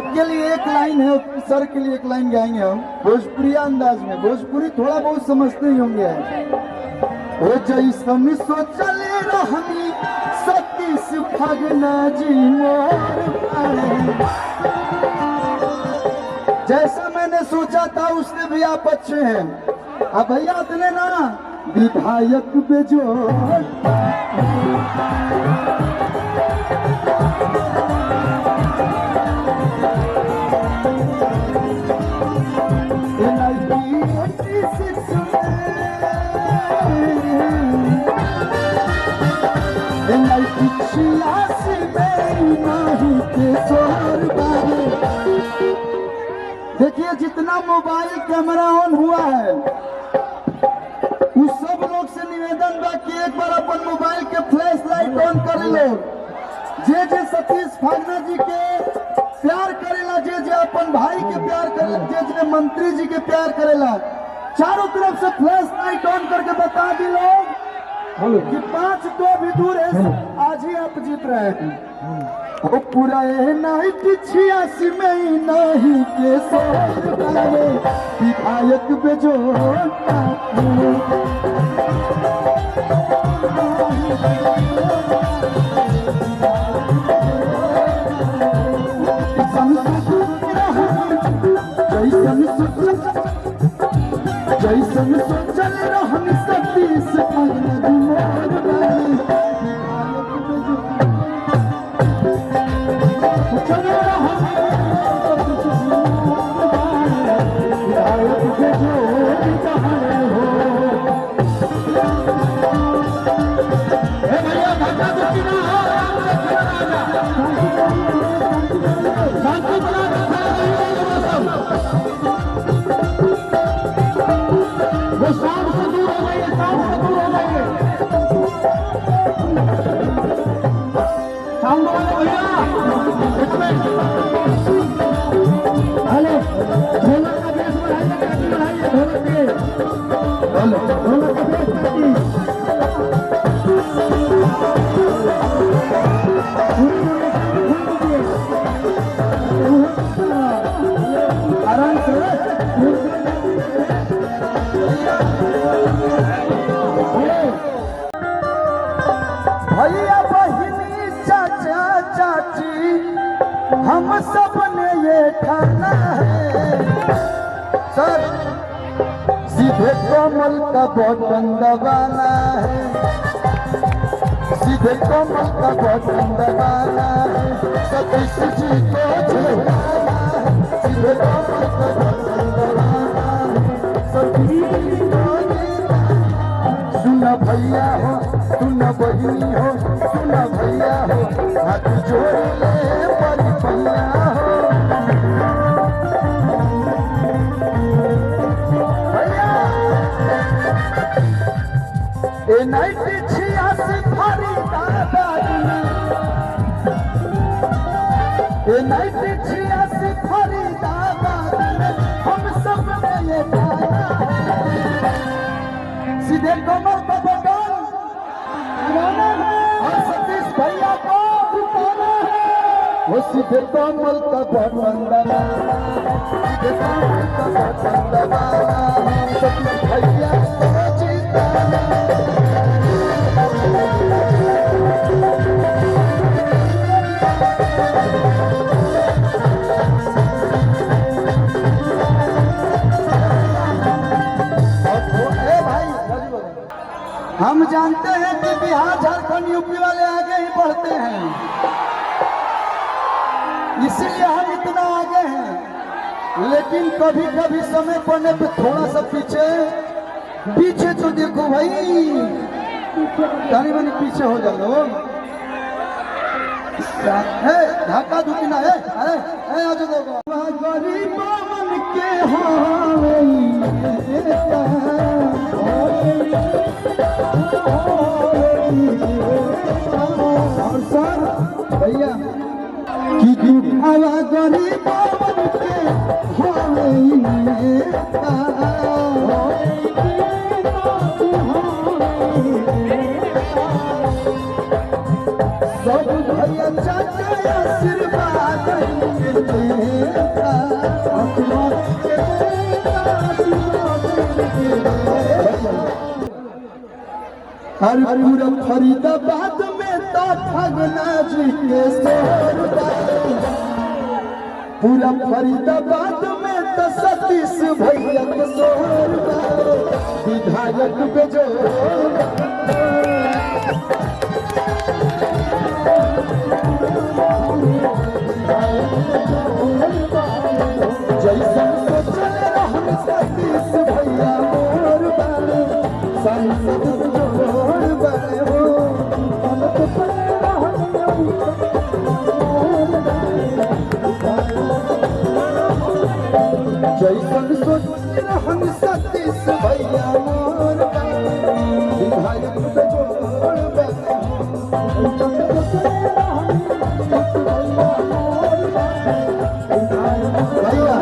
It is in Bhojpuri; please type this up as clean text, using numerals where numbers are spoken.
सबके लिए एक लाइन है, सर के लिए एक लाइन गाएंगे हम भोजपुरी अंदाज में। भोजपुरी थोड़ा बहुत समझते ही होंगे। ओ जैसन सोचले रहनी सतीश भगना जी मोर पाए, जैसा मैंने सोचा था उससे भी आप अच्छे हैं। अब भैया इतने ना विधायक बेजोड़ देखिए जितना मोबाइल कैमरा ऑन हुआ है उस सब लोग से निवेदन बा कि एक बार अपन मोबाइल के फ्लैश लाइट ऑन कर लो। जे सतीश भागना जी के प्यार करेला, जे अपन भाई के प्यार करेला, जे मंत्री जी के प्यार करेला, चारों तरफ से फ्लैश लाइट ऑन करके बता दी लोग कि 5 तो भी दूर है, आज ही आप जीत रहे हैं। ओ पूरा नाइट 86 में नहीं के सोरे विधायक बेजोड़ जैसन सोचल रहनी सतीश भगना मोर भैया बहिनी चाचा चाची हम सब ने ये ठाना है सर, सीधे कमल का बटन दबाना है, सीधे कमल का बटन दबाना है, सतीश जी को जिताना है, सीधे कमल का बटन दबाना है, सतीश जी को जिताना। सुना भैया हो, सुना बहिनी हो, सुना भैया हो, हाथ जोड़ ले बड़ी भैया हो। ए नाइट 86 फरीदाबाद में, ए नाइट 86 फरीदाबाद में हम सब ने ये गाना सीधे कमर का बटन दबाना है और सतीश भैया को जिताना है। वो सीधे कमल का बटन दबाना, सीधे कमल का बटन दबाना है, सतीश भैया को जिताना। हम जानते हैं कि बिहार झारखंड यूपी वाले आगे ही बढ़ते हैं, इसीलिए हम इतना आगे हैं, लेकिन कभी कभी समय पड़ने पे थोड़ा सा पीछे तो देखो भाई, तानी बनी पीछे हो जा लो है, धक्का धुकी ना है। अरे आज देखो गरीब मन के और सर भैया कि दुखावा गरीब मन के सब भैया चाचा आशीर्वाद देता हर पूरा फरीदाबाद में तो ठगना जी के शोर बा। पूरा फरीदाबाद में तो सतीश भैया के शोर बा। विधायक बेजोर जैसन सोचल रहन सतीश भैया मोर बा। सांसद जोड़ बने हो जैसन सोचल रहन सतीश भैया मोर बा। विधायक बेजोड़ बने भैया